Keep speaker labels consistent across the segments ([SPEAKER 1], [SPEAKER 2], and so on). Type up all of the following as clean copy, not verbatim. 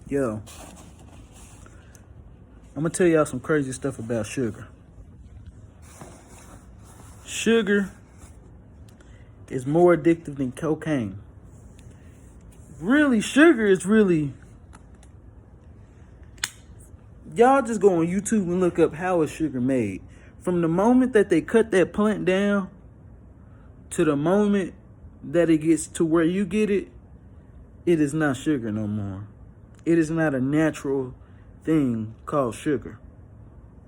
[SPEAKER 1] Yo, I'm gonna tell y'all some crazy stuff about sugar. Sugar is more addictive than cocaine. Really, sugar is really. Y'all just go on YouTube and look up how is sugar made. From the moment that they cut that plant down to the moment that it gets to where you get it, it is not sugar no more. It is not a natural thing called sugar.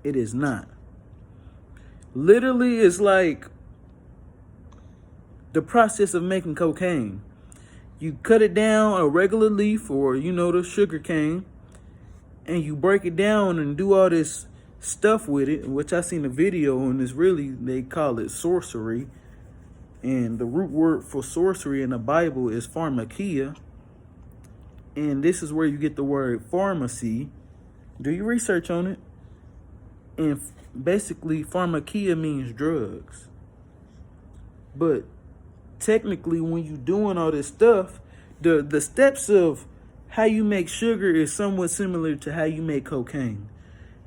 [SPEAKER 1] It is not. Literally, it's like the process of making cocaine. You cut it down a regular leaf or, the sugar cane, and you break it down and do all this stuff with it, which I seen a video and it's really, they call it sorcery. And the root word for sorcery in the Bible is pharmakia. And this is where you get the word pharmacy. Do your research on it. And basically, pharmakia means drugs. But technically, when you're doing all this stuff, the steps of how you make sugar is somewhat similar to how you make cocaine.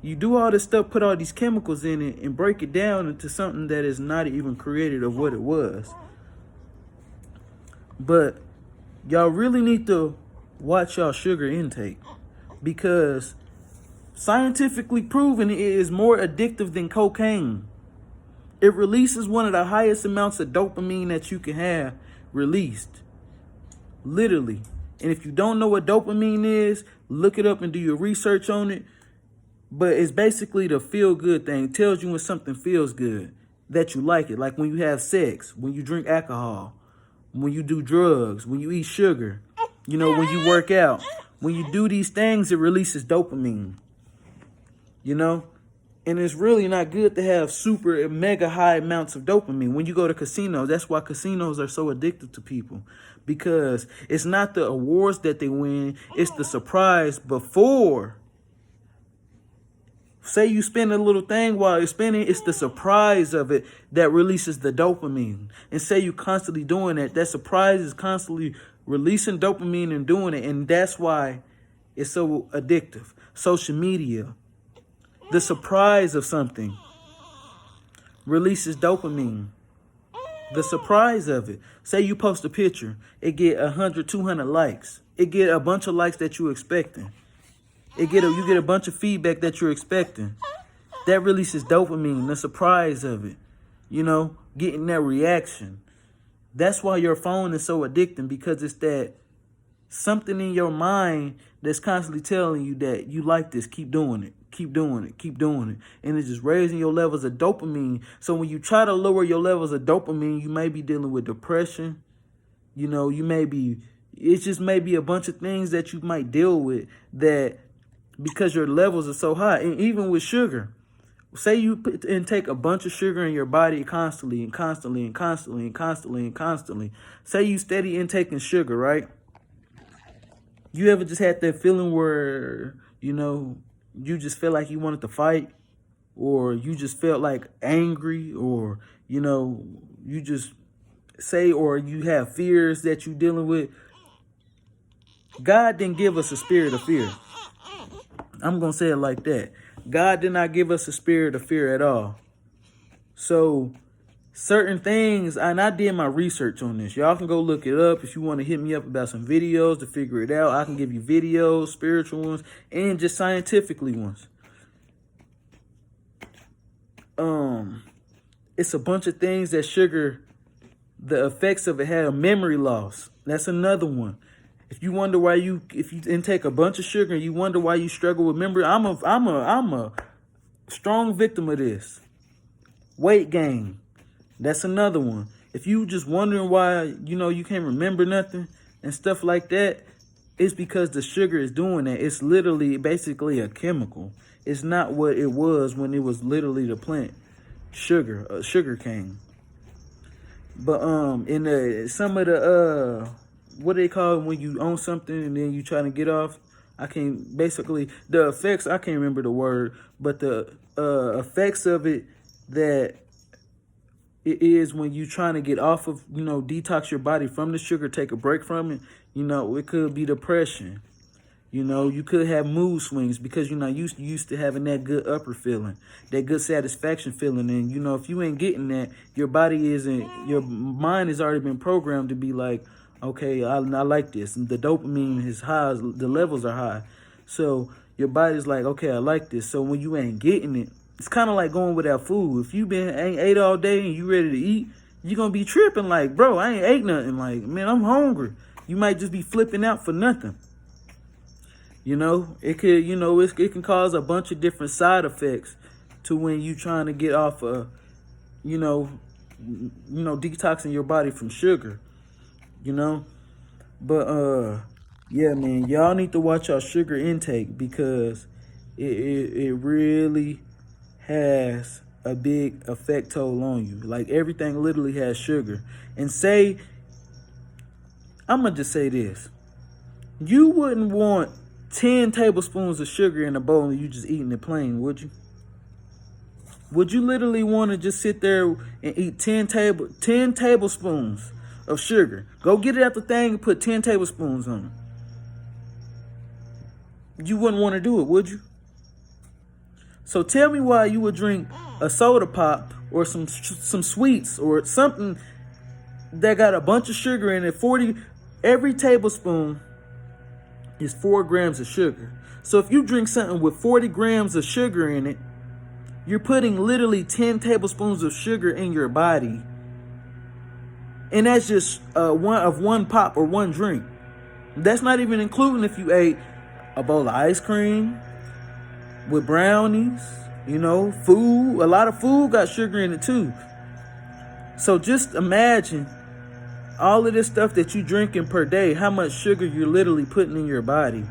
[SPEAKER 1] You do all this stuff, put all these chemicals in it, and break it down into something that is not even created of what it was. But y'all really need to watch y'all sugar intake, because scientifically proven it is more addictive than cocaine. It releases one of the highest amounts of dopamine that you can have released. Literally. And if you don't know what dopamine is, look it up and do your research on it. But it's basically the feel-good thing. It tells you when something feels good, that you like it. Like when you have sex, when you drink alcohol, when you do drugs, when you eat sugar, when you work out. When you do these things, it releases dopamine. And it's really not good to have super mega high amounts of dopamine. When you go to casinos, that's why casinos are so addictive to people. Because it's not the awards that they win, it's the surprise before. Say you spend a little thing while you're spending, it's the surprise of it that releases the dopamine. And say you're constantly doing that surprise is constantly releasing dopamine and doing it. And that's why it's so addictive. Social media. The surprise of something releases dopamine. The surprise of it. Say you post a picture, it get 100, 200 likes. It get a bunch of likes that you're expecting. You get a bunch of feedback that you're expecting. That releases dopamine, the surprise of it. Getting that reaction. That's why your phone is so addicting, because it's that something in your mind that's constantly telling you that you like this, keep doing it. Keep doing it. Keep doing it. And it's just raising your levels of dopamine. So when you try to lower your levels of dopamine, you may be dealing with depression. It just may be a bunch of things that you might deal with that because your levels are so high. And even with sugar, say you intake a bunch of sugar in your body constantly and constantly and constantly and constantly and constantly. Say you steady intaking sugar, right? You ever just had that feeling where, you just felt like you wanted to fight, or you just felt like angry, or, you just or you have fears that you're dealing with? God didn't give us a spirit of fear. I'm going to say it like that. God did not give us a spirit of fear at all. So certain things, and I did my research on this. Y'all can go look it up. If you want to hit me up about some videos to figure it out, I can give you videos, spiritual ones, and just scientifically ones. It's a bunch of things that sugar, the effects of it have. Memory loss. That's another one. If you wonder why if you intake a bunch of sugar and you wonder why you struggle with memory, I'm a strong victim of this. Weight gain. That's another one. If you just wondering why, you can't remember nothing and stuff like that, it's because the sugar is doing that. It's literally basically a chemical. It's not what it was when it was literally the plant. Sugar cane. But in some of the what they call it when you own something and then you try to get off, the effects, I can't remember the word, but the effects of it that it is when you trying to get off of, detox your body from the sugar, take a break from it, it could be depression. You know, you could have mood swings because you're not used to having that good upper feeling, that good satisfaction feeling. And, you know, if you ain't getting that, your mind has already been programmed to be like, okay, I like this. And the dopamine is high, the levels are high. So your body's like, okay, I like this. So when you ain't getting it, it's kind of like going without food. If you ain't ate all day and you ready to eat, you're going to be tripping like, bro, I ain't ate nothing. Like, man, I'm hungry. You might just be flipping out for nothing. You know, it could, you know, it can cause a bunch of different side effects to when you trying to get off of, you know, detoxing your body from sugar, you know. But, yeah, man, y'all need to watch your sugar intake because it really has a big effect toll on you. Like everything literally has sugar. And I'm going to just say this. You wouldn't want 10 tablespoons of sugar in a bowl and you just eating it plain, would you? Would you literally want to just sit there and eat 10 tablespoons of sugar? Go get it out the thing and put 10 tablespoons on it. You wouldn't want to do it, would you? So tell me why you would drink a soda pop or some sweets or something that got a bunch of sugar in it. Every tablespoon is 4 grams of sugar. So if you drink something with 40 grams of sugar in it, you're putting literally 10 tablespoons of sugar in your body. And that's just one pop or one drink. That's not even including if you ate a bowl of ice cream with brownies, you know, food. A lot of food got sugar in it too. So just imagine all of this stuff that you drinking per day, how much sugar you're literally putting in your body.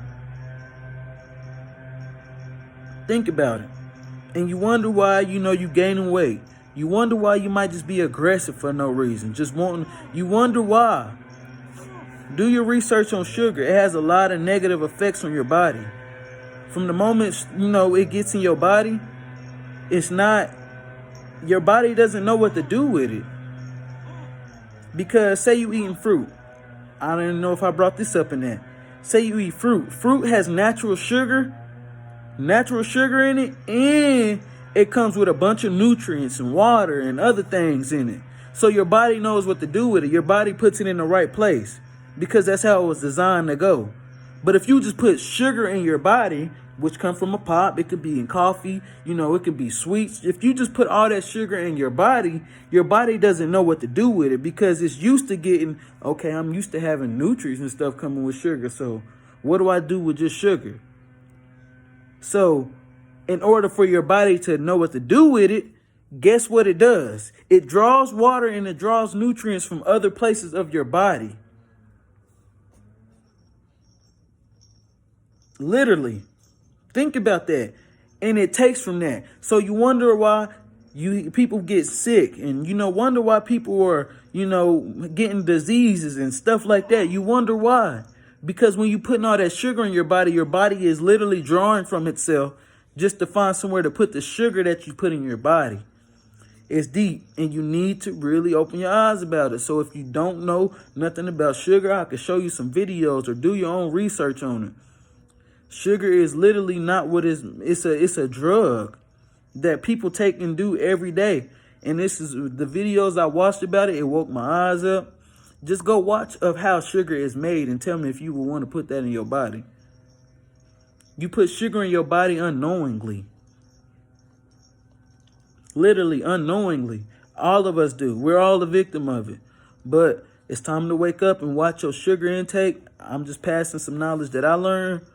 [SPEAKER 1] Think about it. And you wonder why, you know, you gaining weight. You wonder why you might just be aggressive for no reason. You wonder why. Do your research on sugar. It has a lot of negative effects on your body. From the moment, you know, it gets in your body, your body doesn't know what to do with it. Because say you eating fruit. I don't even know if I brought this up in there. Say you eat fruit. Fruit has natural sugar in it, and it comes with a bunch of nutrients and water and other things in it. So your body knows what to do with it. Your body puts it in the right place because that's how it was designed to go. But if you just put sugar in your body, which come from a pop, it could be in coffee, you know, it could be sweets. If you just put all that sugar in your body doesn't know what to do with it because it's used to getting, okay, I'm used to having nutrients and stuff coming with sugar. So what do I do with just sugar? So in order for your body to know what to do with it, guess what it does? It draws water and it draws nutrients from other places of your body. Literally. Think about that. And it takes from that. So you wonder why people get sick and, you know, wonder why people are, you know, getting diseases and stuff like that. You wonder why. Because when you putting all that sugar in your body is literally drawing from itself just to find somewhere to put the sugar that you put in your body. It's deep and you need to really open your eyes about it. So if you don't know nothing about sugar, I can show you some videos or do your own research on it. Sugar is literally not what it's a drug that people take and do every day. And this is the videos I watched about it. It woke my eyes up. Just go watch of how sugar is made and tell me if you would want to put that in your body. You put sugar in your body unknowingly. Literally unknowingly. All of us do. We're all the victim of it. But it's time to wake up and watch your sugar intake. I'm just passing some knowledge that I learned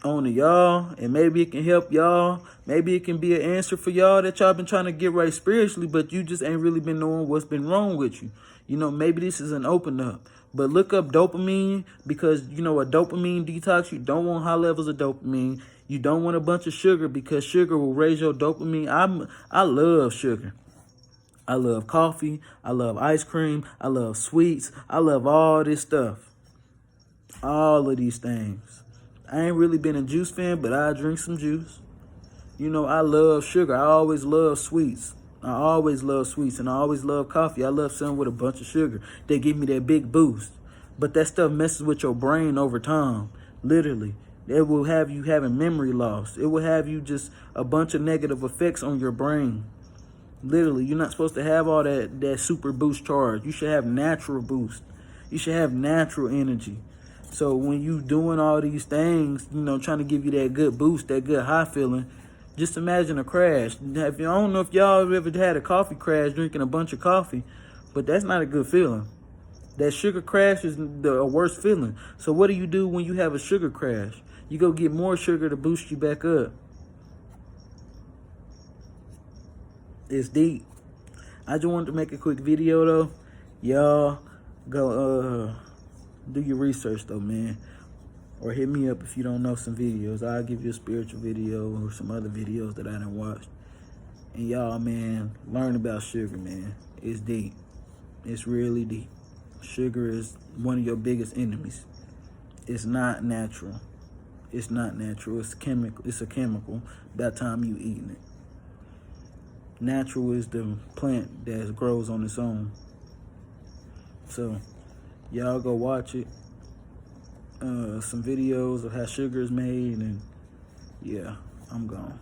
[SPEAKER 1] on to y'all, and maybe it can help y'all. Maybe it can be an answer for y'all that y'all been trying to get right spiritually, but you just ain't really been knowing what's been wrong with you. You know, maybe this is an open up. But look up dopamine because, you know, a dopamine detox, you don't want high levels of dopamine. You don't want a bunch of sugar because sugar will raise your dopamine. I love sugar. I love coffee. I love ice cream. I love sweets. I love all this stuff. All of these things. I ain't really been a juice fan, but I drink some juice. You know, I love sugar. I always love sweets. And I always love coffee. I love something with a bunch of sugar. They give me that big boost. But that stuff messes with your brain over time. Literally. It will have you having memory loss. It will have you just a bunch of negative effects on your brain. Literally, you're not supposed to have all that super boost charge. You should have natural boost. You should have natural energy. So when you doing all these things, you know, trying to give you that good boost, that good high feeling, just imagine a crash. I don't know if y'all ever had a coffee crash drinking a bunch of coffee, but that's not a good feeling. That sugar crash is the worst feeling. So what do you do when you have a sugar crash? You go get more sugar to boost you back up. It's deep. I just wanted to make a quick video though. Y'all go do your research though, man. Or hit me up if you don't know some videos. I'll give you a spiritual video or some other videos that I done watched. And y'all, man, learn about sugar, man. It's deep. It's really deep. Sugar is one of your biggest enemies. It's not natural. It's not natural. It's chemical. It's a chemical by the time you eating it. Natural is the plant that grows on its own. So, y'all go watch it. Some videos of how sugar is made, and yeah, I'm gone.